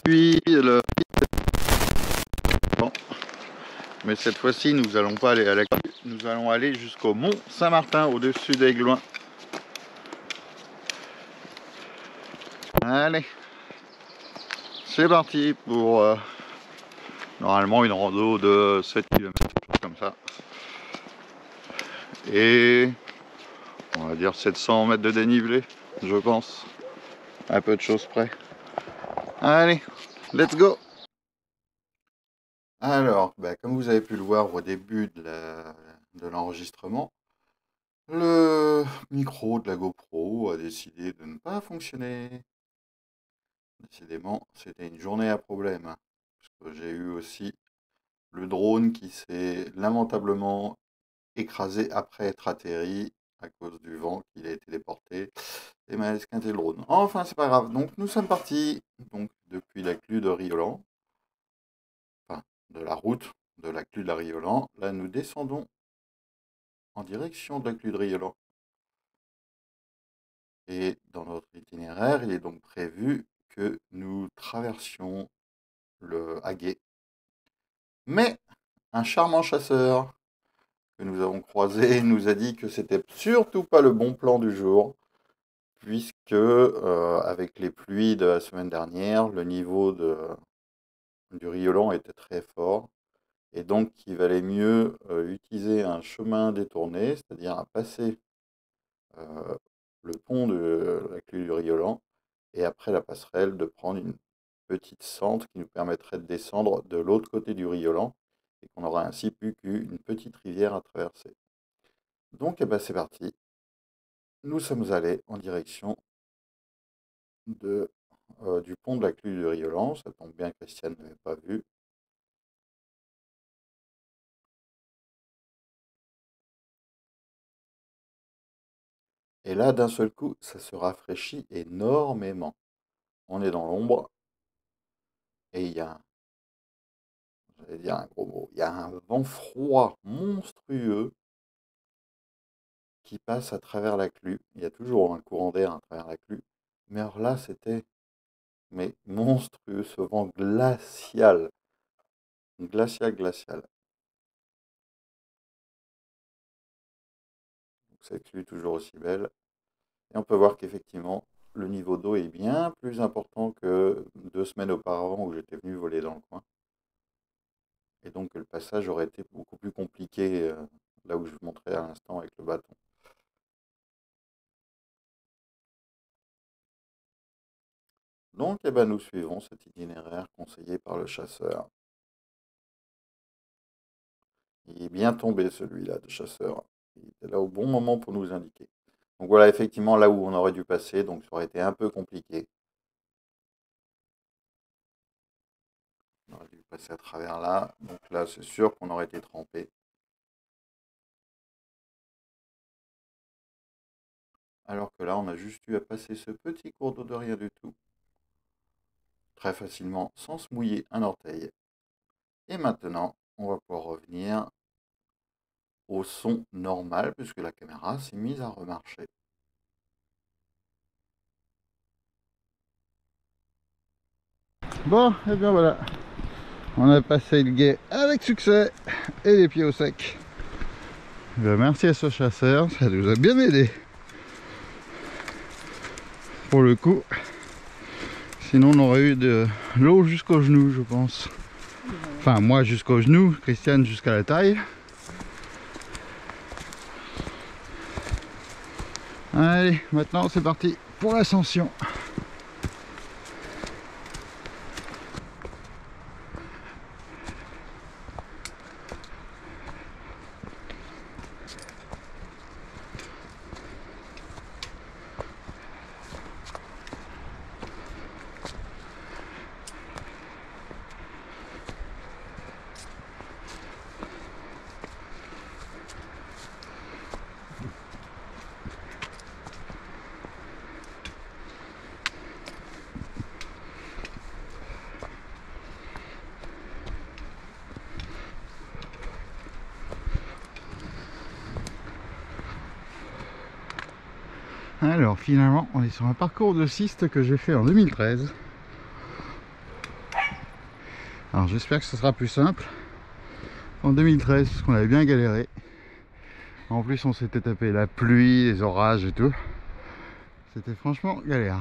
Puis le... Bon. Mais cette fois-ci, nous allons pas aller à la crue, nous allons aller jusqu'au mont Saint-Martin, au-dessus d'Aigloin. Allez, c'est parti pour normalement une rando de 7 km, comme ça. Et on va dire 700 mètres de dénivelé, je pense, à peu de choses près. Allez, let's go! Alors, comme vous avez pu le voir au début de l'enregistrement, le micro de la GoPro a décidé de ne pas fonctionner. Décidément, c'était une journée à problème. Parce que j'ai eu aussi le drone qui s'est lamentablement écrasé après être atterri à cause du vent, qu'il a été déporté et m'a esquinté le drone. Enfin, c'est pas grave. Donc, nous sommes partis donc, depuis la clue de Riolan, enfin, de la route de la clue de la Riolan. Là, nous descendons en direction de la clue de Riolan. Et dans notre itinéraire, il est donc prévu que nous traversions le Haguet. Mais un charmant chasseur que nous avons croisé nous a dit que c'était surtout pas le bon plan du jour, puisque avec les pluies de la semaine dernière, le niveau du Riolan était très fort, et donc il valait mieux utiliser un chemin détourné, c'est-à-dire à passer le pont de la clue du Riolan, et après la passerelle, de prendre une petite sente qui nous permettrait de descendre de l'autre côté du Riolan, et qu'on aura ainsi plus qu'une petite rivière à traverser. Donc c'est parti, nous sommes allés en direction du pont de la clue du Riolan. Ça tombe bien, Christiane n'avait pas vu. Et là, d'un seul coup, ça se rafraîchit énormément. On est dans l'ombre, et il y a, j'allais dire un gros mot, il y a un vent froid monstrueux qui passe à travers la clue. Il y a toujours un courant d'air à travers la clue. Mais alors là, c'était monstrueux, ce vent glacial. Glacial, glacial. Donc, cette clue toujours aussi belle. Et on peut voir qu'effectivement, le niveau d'eau est bien plus important que 2 semaines auparavant où j'étais venu voler dans le coin. Et donc le passage aurait été beaucoup plus compliqué là où je vous montrais à l'instant avec le bâton. Donc nous suivons cet itinéraire conseillé par le chasseur. Il est bien tombé celui-là de chasseur. Il était là au bon moment pour nous indiquer. Donc voilà effectivement là où on aurait dû passer, donc ça aurait été un peu compliqué. On aurait dû passer à travers là, donc là c'est sûr qu'on aurait été trempé. Alors que là on a juste eu à passer ce petit cours d'eau de rien du tout. Très facilement, sans se mouiller un orteil. Et maintenant, on va pouvoir revenir au son normal, puisque la caméra s'est mise à remarcher. Bon, et bien voilà, on a passé le gué avec succès et les pieds au sec. Merci à ce chasseur, ça nous a bien aidé. Pour le coup, sinon on aurait eu de l'eau jusqu'aux genoux, je pense. Enfin, moi jusqu'aux genoux, Christiane jusqu'à la taille. Allez, maintenant c'est parti pour l'ascension. Alors finalement on est sur un parcours de cyste que j'ai fait en 2013. Alors j'espère que ce sera plus simple en 2013 parce qu'on avait bien galéré. En plus on s'était tapé la pluie, les orages et tout. C'était franchement galère.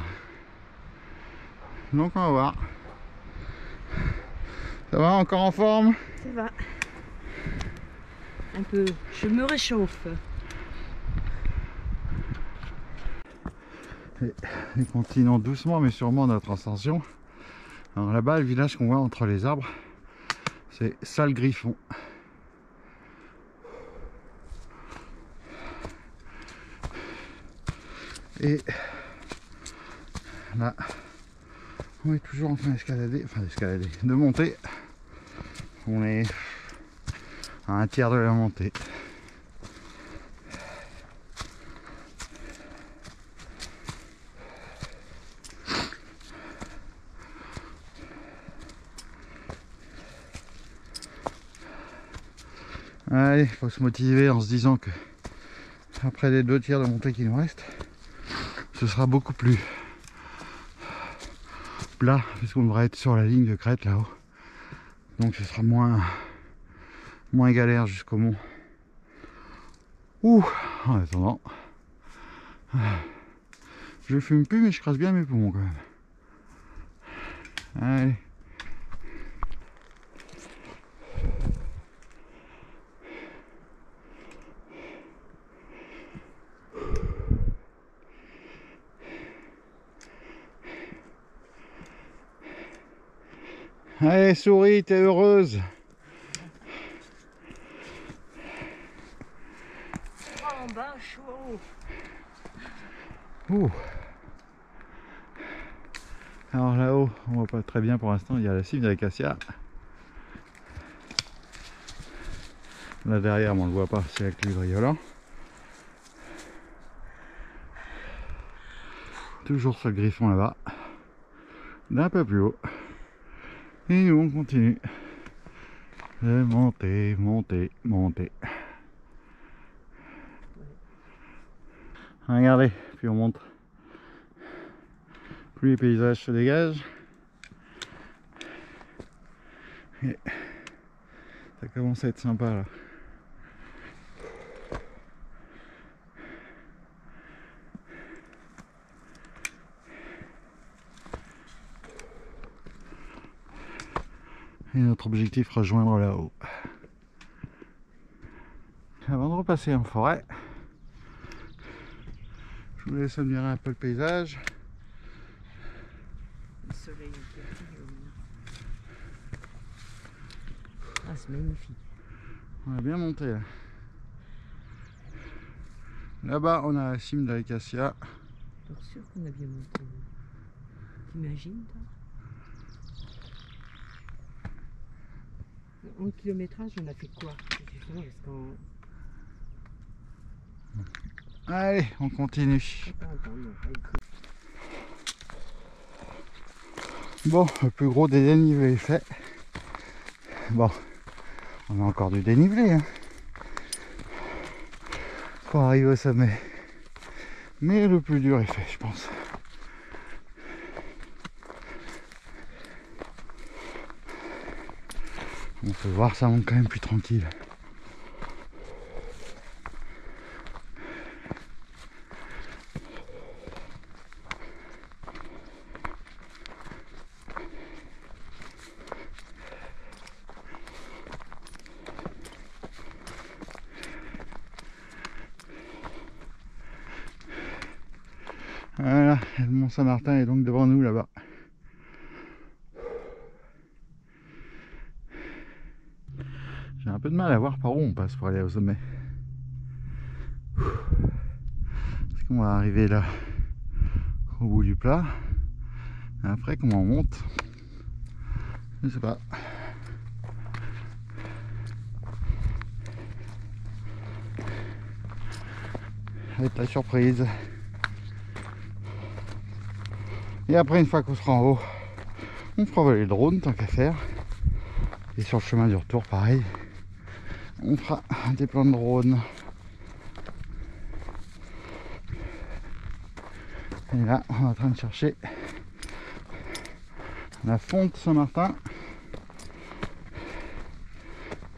Donc on va voir. Ça va, encore en forme? Ça va. Un peu. Je me réchauffe. Et continuons doucement mais sûrement notre ascension. Alors là-bas, le village qu'on voit entre les arbres, c'est Salgriffon. Et là, on est toujours en train d'escalader, de monter. On est à un tiers de la montée. Allez, il faut se motiver en se disant que après les 2 tiers de montée qui nous restent, ce sera beaucoup plus plat puisqu'on devrait être sur la ligne de crête là-haut. Donc ce sera moins galère jusqu'au mont. Ouh, en attendant, je fume plus mais je crasse bien mes poumons quand même. Allez. Allez, souris, t'es heureuse. En bas, je suis en haut. Ouh. Alors là-haut, on voit pas très bien pour l'instant, il y a la cime de l'acacia. Là derrière, on ne le voit pas, c'est avec le violant. Toujours sur le griffon là-bas, d'un peu plus haut. Et nous on continue de monter, monter, monter. Regardez, puis on monte. Plus les paysages se dégagent. Et ça commence à être sympa là. Et notre objectif, rejoindre là-haut. Avant de repasser en forêt, je vous laisse admirer un peu le paysage. Le soleil est ah, c'est magnifique. On a bien monté là. Là-bas, on a la cime de l'acacia. T'es sûr qu'on a bien monté? T'imagines, toi? En kilométrage, on a fait quoi? Justement, parce qu'on... Allez, on continue. Bon, le plus gros des dénivelés est fait. Bon, on a encore du dénivelé, hein, pour arriver au sommet. Mais le plus dur est fait, je pense. On peut voir, ça monte quand même plus tranquille. Voilà, le Mont Saint-Martin est donc devant nous là-bas. J'ai un peu de mal à voir par où on passe pour aller au sommet. Est-ce qu'on va arriver là, au bout du plat? Et après, comment on monte? Je sais pas. Ça va être la surprise. Et après, une fois qu'on sera en haut, on fera voler le drone tant qu'à faire. Et sur le chemin du retour, pareil, on fera des plans de drone. Et là, on est en train de chercher la fonte Saint-Martin.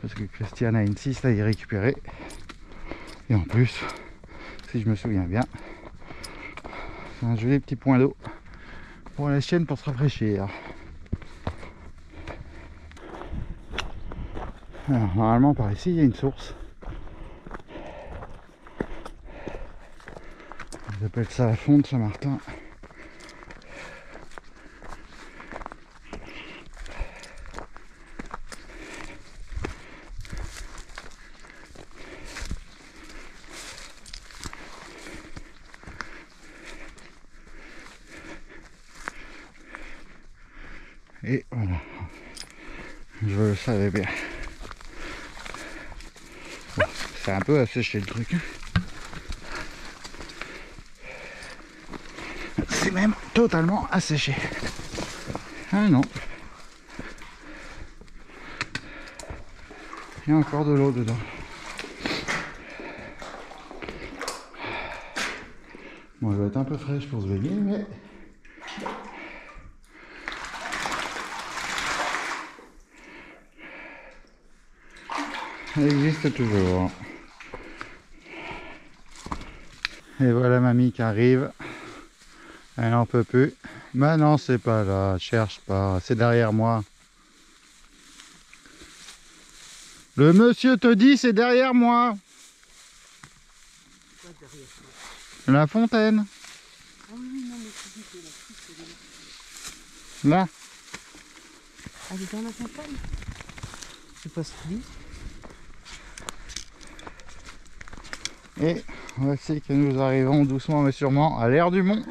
parce que Christiane a une ciste à y récupérer. Et en plus, si je me souviens bien, c'est un joli petit point d'eau pour la chienne pour se rafraîchir. Alors, normalement par ici il y a une source. Ils appellent ça la fonte Saint-Martin. Et voilà, je le savais bien. Bon, c'est un peu asséché le truc. C'est même totalement asséché. Ah non. Il y a encore de l'eau dedans. Bon, elle va être un peu fraîche pour se baigner, mais... elle existe toujours. Et voilà mamie qui arrive. Elle n'en peut plus. Mais non, c'est pas là. Cherche pas. C'est derrière moi. Le monsieur te dit c'est derrière moi. Quoi derrière toi? La fontaine. Ah oui, non, mais tu dis que la piste, elle est là. Là. Elle est dans la fontaine? C'est pas ce qu'il dit. Et voici que nous arrivons doucement mais sûrement à l'air du Mont.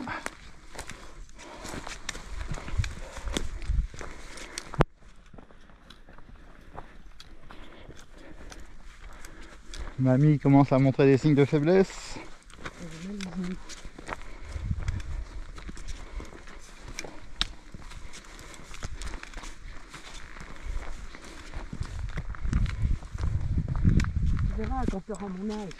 Mamie commence à montrer des signes de faiblesse. Elle est mal venue. Tu verras quand tu auras mon âge.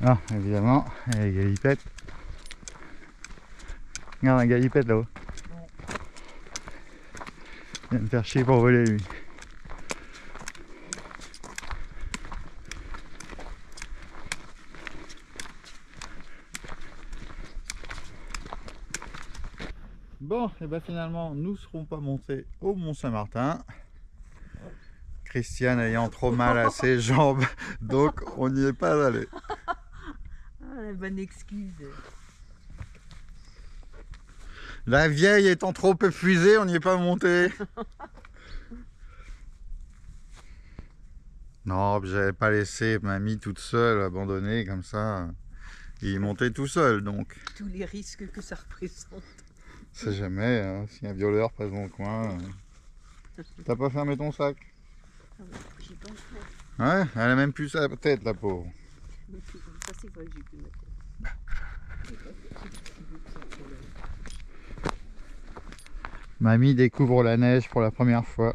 Ah, évidemment, il y a les galipettes. Regarde un galipette là-haut. Ouais. Il vient me faire chier pour voler lui. Bon, et bien finalement, nous ne serons pas montés au Mont Saint-Martin. Christiane ayant trop mal à ses jambes, donc on n'y est pas allé. Ah, la bonne excuse. La vieille étant trop épuisée, on n'y est pas monté. Non, j'avais pas laissé mamie toute seule, abandonnée comme ça. Il est monté tout seul, donc. Tous les risques que ça représente. On sait jamais, hein, si un violeur passe dans le coin. T'as pas fermé ton sac? Ah ouais, j'y pense pas. Ouais, elle a même plus sa tête, la pauvre. Ça, c'est vrai que j'ai plus ma tête. Mamie découvre la neige pour la première fois.